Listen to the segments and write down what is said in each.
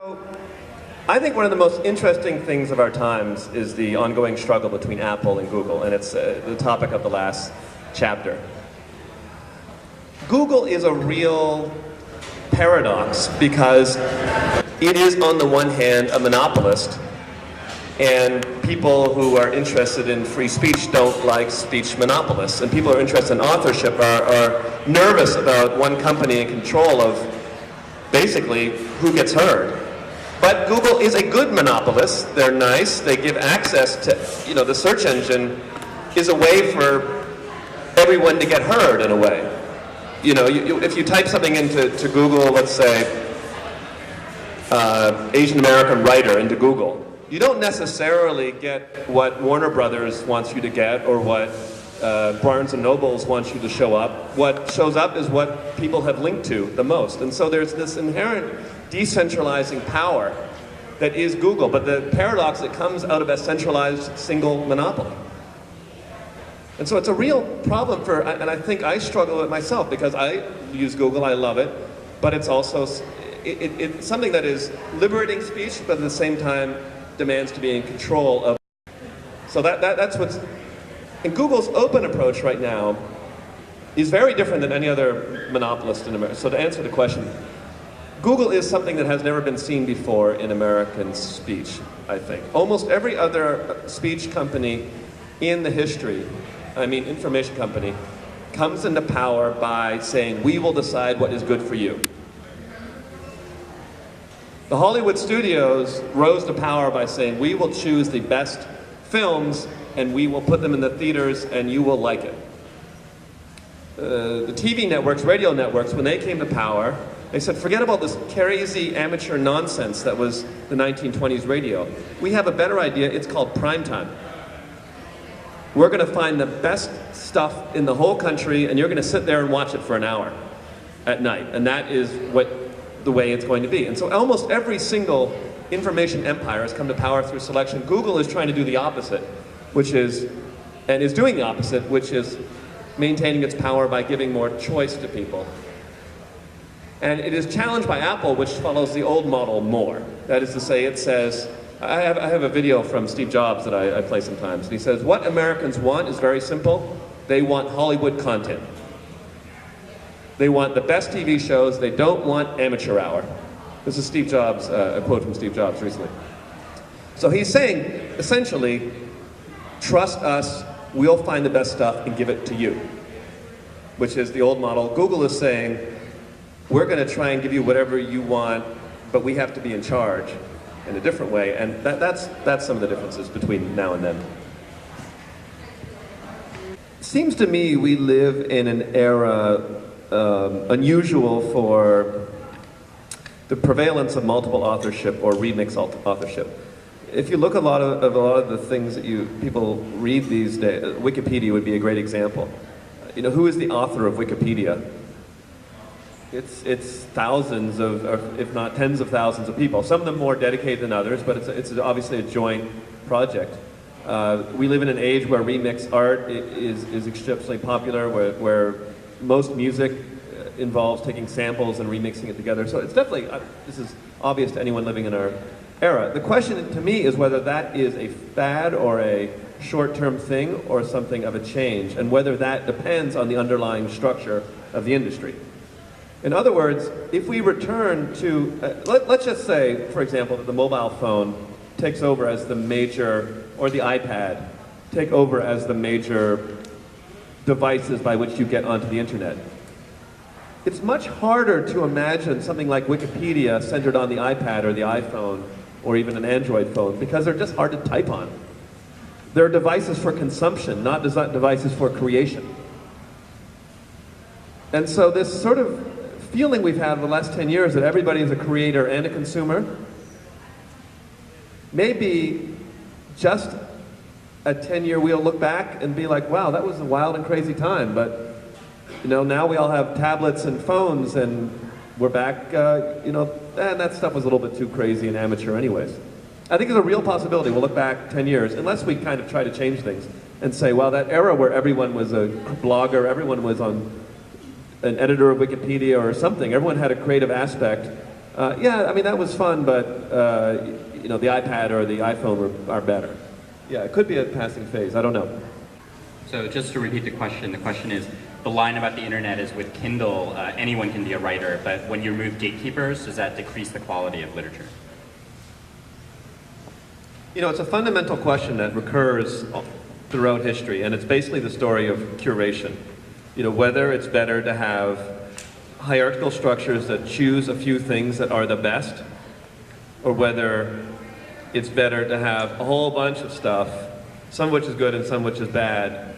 I think one of the most interesting things of our times is the ongoing struggle between Apple and Google, and it's the topic of the last chapter. Google is a real paradox because it is, on the one hand, a monopolist, and people who are interested in free speech don't like speech monopolists, and people who are interested in authorship are nervous about one company in control of basically who gets heard. But Google is a good monopolist. They're nice. They give access to, the search engine is a way for everyone to get heard in a way. If you type something into Google, let's say, Asian American writer into Google, you don't necessarily get what Warner Brothers wants you to get or what Barnes and Nobles wants you to show up. What shows up is what people have linked to the most. And so there's this inherent decentralizing power that is Google, but the paradox that comes out of a centralized single monopoly. And so it's a real problem and I think I struggle with it myself because I use Google, I love it, but it's also, it's something that is liberating speech, but at the same time demands to be in control of. So that's what's, and Google's open approach right now is very different than any other monopolist in America. So to answer the question, Google is something that has never been seen before in American speech, I think. Almost every other speech company in the history, information company, comes into power by saying, we will decide what is good for you. The Hollywood studios rose to power by saying, we will choose the best films and we will put them in the theaters and you will like it. The TV networks, radio networks, when they came to power, they said, forget about this crazy amateur nonsense that was the 1920s radio. We have a better idea, it's called primetime. We're going to find the best stuff in the whole country and you're going to sit there and watch it for an hour at night. And that is the way it's going to be. And so almost every single information empire has come to power through selection. Google is trying to do the opposite, which is doing the opposite, which is maintaining its power by giving more choice to people. And it is challenged by Apple, which follows the old model more. That is to say, it says, I have a video from Steve Jobs that I play sometimes, and he says, what Americans want is very simple. They want Hollywood content. They want the best TV shows. They don't want amateur hour. This is Steve Jobs, a quote from Steve Jobs recently. So he's saying, essentially, trust us, we'll find the best stuff and give it to you, which is the old model. Google is saying, we're going to try and give you whatever you want, but we have to be in charge in a different way, and that's some of the differences between now and then. It seems to me we live in an era unusual for the prevalence of multiple authorship or remix authorship. If you look at a lot of the things that people read these days, Wikipedia would be a great example. Who is the author of Wikipedia? It's thousands of, if not tens of thousands of people. Some of them more dedicated than others, but it's obviously a joint project. We live in an age where remix art is exceptionally popular, where most music involves taking samples and remixing it together. So it's definitely, this is obvious to anyone living in our era. The question to me is whether that is a fad or a short-term thing or something of a change, and whether that depends on the underlying structure of the industry. In other words, if we return to, let's just say, for example, that the mobile phone takes over as the major, or the iPad, take over as the major devices by which you get onto the internet. It's much harder to imagine something like Wikipedia centered on the iPad or the iPhone or even an Android phone because they're just hard to type on. They're devices for consumption, not devices for creation. And so this sort of feeling we've had in the last 10 years that everybody is a creator and a consumer may be just a 10-year we'll look back and be like, wow, that was a wild and crazy time, but now we all have tablets and phones and we're back, and that stuff was a little bit too crazy and amateur anyways. I think there's a real possibility we'll look back 10 years, unless we kind of try to change things and say, well, that era where everyone was a blogger, everyone was on an editor of Wikipedia or something, everyone had a creative aspect, Yeah, I mean, that was fun, but you know, the iPad or the iPhone are better. Yeah, it could be a passing phase. I don't know. So just to repeat the question is, the line about the internet is with Kindle, anyone can be a writer, but when you remove gatekeepers, does that decrease the quality of literature? You know, it's a fundamental question that recurs throughout history, and it's basically the story of curation. You know, whether it's better to have hierarchical structures that choose a few things that are the best, or whether it's better to have a whole bunch of stuff, some of which is good and some of which is bad,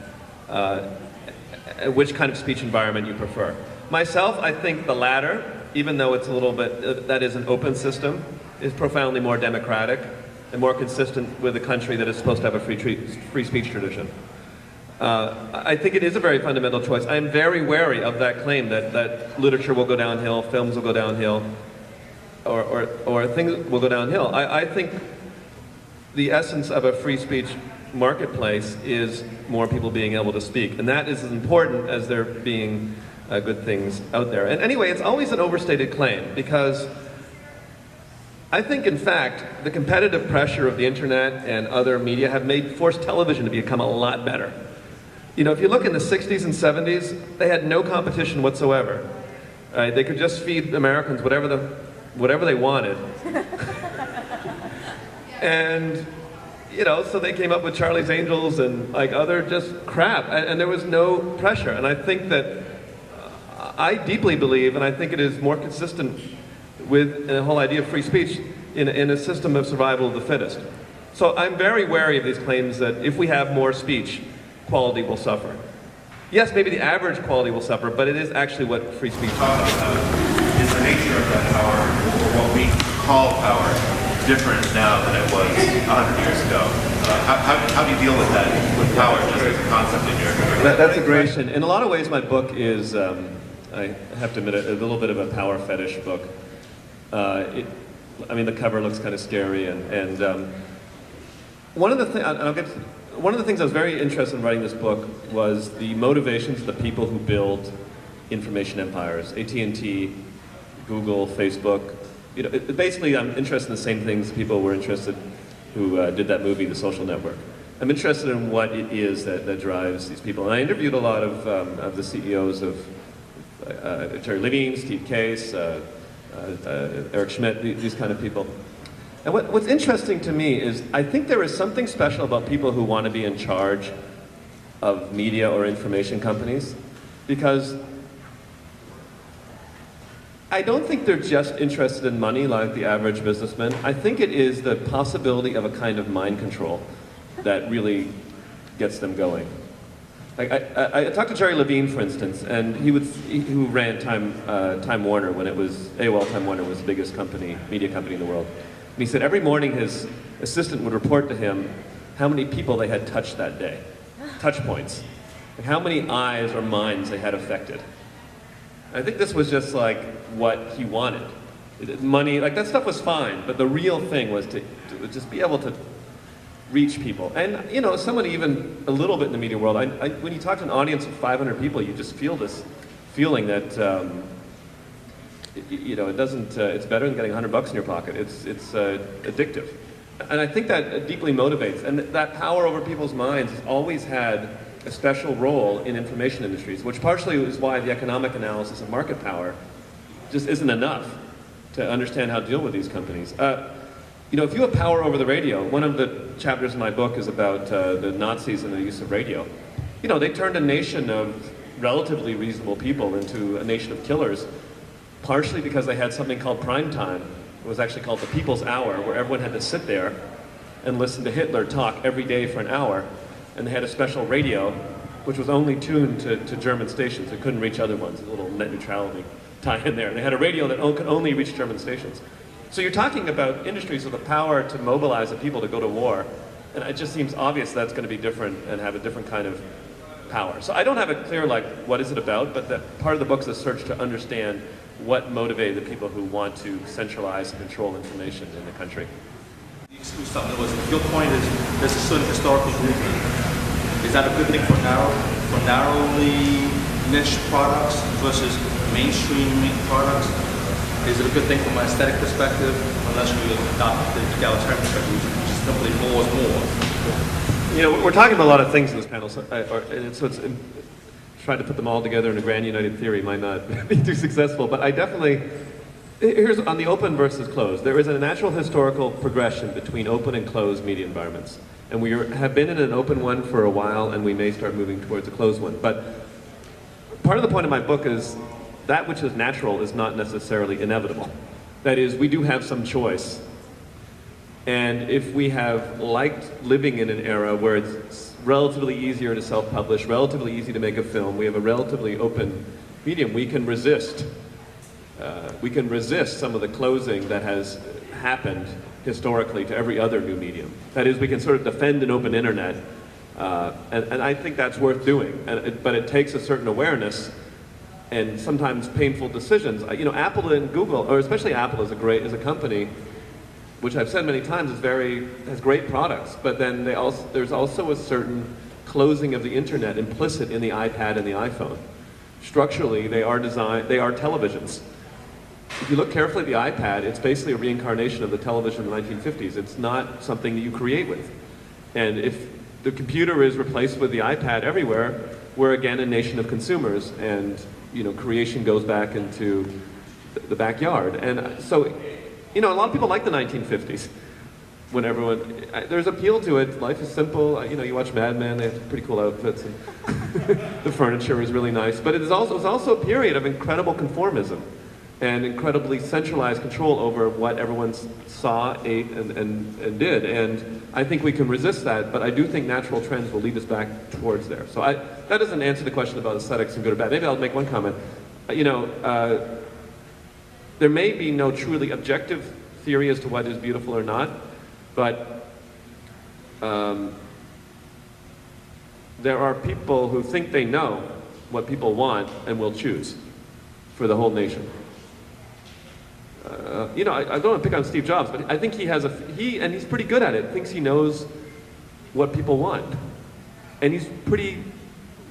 which kind of speech environment you prefer. Myself, I think the latter, even though it's a little bit, that is an open system, is profoundly more democratic and more consistent with a country that is supposed to have a free speech tradition. I think it is a very fundamental choice. I'm very wary of that claim that literature will go downhill, films will go downhill, or things will go downhill. I think the essence of a free speech marketplace is more people being able to speak, and that is as important as there being good things out there. And anyway, it's always an overstated claim, because I think, in fact, the competitive pressure of the internet and other media have forced television to become a lot better. You know, if you look in the 60s and 70s, they had no competition whatsoever. They could just feed Americans whatever they wanted. And you know, so they came up with Charlie's Angels and like other just crap, and there was no pressure. And I think that I deeply believe, and I think it is more consistent with the whole idea of free speech in a system of survival of the fittest. So I'm very wary of these claims that if we have more speech, quality will suffer. Yes, maybe the average quality will suffer, but it is actually what free speech is about. Is the nature of that power, or what we call power, different now than it was 100 years ago? How do you deal with that, with power, just as a concept in your career? That's a great question. In a lot of ways, my book is, I have to admit, a little bit of a power fetish book. I mean, the cover looks kind of scary, and one of the things I was very interested in writing this book was the motivations of the people who build information empires, AT&T, Google, Facebook. You know, basically, I'm interested in the same things people were interested who did that movie, The Social Network. I'm interested in what it is that drives these people. And I interviewed a lot of the CEOs of Terry Levine, Steve Case, Eric Schmidt, these kind of people. And what's interesting to me is I think there is something special about people who want to be in charge of media or information companies, because I don't think they're just interested in money like the average businessman. I think it is the possibility of a kind of mind control that really gets them going. Like I talked to Jerry Levine, for instance, and who ran Time Warner when it was, AOL Time Warner was the biggest media company in the world. And he said every morning his assistant would report to him how many people they had touched that day, touch points, and how many eyes or minds they had affected. I think this was just like what he wanted. Money, like that stuff was fine, but the real thing was to just be able to reach people. And you know, someone even a little bit in the media world, when you talk to an audience of 500 people, you just feel this feeling that you know, it's better than getting $100 in your pocket. It's addictive. And I think that deeply motivates. And that power over people's minds has always had a special role in information industries, which partially is why the economic analysis of market power just isn't enough to understand how to deal with these companies. You know, if you have power over the radio, one of the chapters in my book is about the Nazis and the use of radio. You know, they turned a nation of relatively reasonable people into a nation of killers, partially because they had something called prime time. It was actually called the People's Hour, where everyone had to sit there and listen to Hitler talk every day for an hour. And they had a special radio, which was only tuned to German stations. It couldn't reach other ones, a little net neutrality tie in there. And they had a radio that could only reach German stations. So you're talking about industries with the power to mobilize the people to go to war. And it just seems obvious that's going to be different and have a different kind of power. So I don't have a clear, like, what is it about, but that part of the book is a search to understand what motivated the people who want to centralize and control information in the country. Your point is there's a certain historical movement. Is that a good thing for narrowly niche products versus mainstream products? Is it a good thing from an aesthetic perspective, unless you adopt the egalitarian perspective, which is simply more is more? You know, we're talking about a lot of things in this panel, so, trying to put them all together in a grand united theory might not be too successful, but I definitely, here's on the open versus closed. There is a natural historical progression between open and closed media environments. And we have been in an open one for a while, and we may start moving towards a closed one. But part of the point of my book is that which is natural is not necessarily inevitable. That is, we do have some choice. And if we have liked living in an era where it's relatively easier to self-publish, relatively easy to make a film, we have a relatively open medium, we can resist. We can resist some of the closing that has happened historically to every other new medium. That is, we can sort of defend an open internet, and I think that's worth doing. But it takes a certain awareness and sometimes painful decisions. You know, Apple and Google, or especially Apple is a company, which I've said many times has great products, but then there's also a certain closing of the internet implicit in the iPad and the iPhone. Structurally, they are televisions. If you look carefully at the iPad, it's basically a reincarnation of the television in the 1950s. It's not something that you create with. And if the computer is replaced with the iPad everywhere, we're again a nation of consumers, and you know, creation goes back into the backyard. And so, you know, a lot of people like the 1950s. When there's appeal to it. Life is simple. You know, you watch Mad Men; they have pretty cool outfits, and the furniture is really nice. But it was also a period of incredible conformism and incredibly centralized control over what everyone saw, ate, and did. And I think we can resist that, but I do think natural trends will lead us back towards there. So that doesn't answer the question about aesthetics and good or bad. Maybe I'll make one comment. You know, there may be no truly objective theory as to what is beautiful or not, but there are people who think they know what people want and will choose for the whole nation. You know, I don't want to pick on Steve Jobs, but I think and he's pretty good at it, thinks he knows what people want. And he's pretty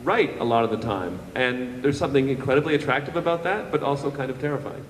right a lot of the time. And there's something incredibly attractive about that, but also kind of terrifying.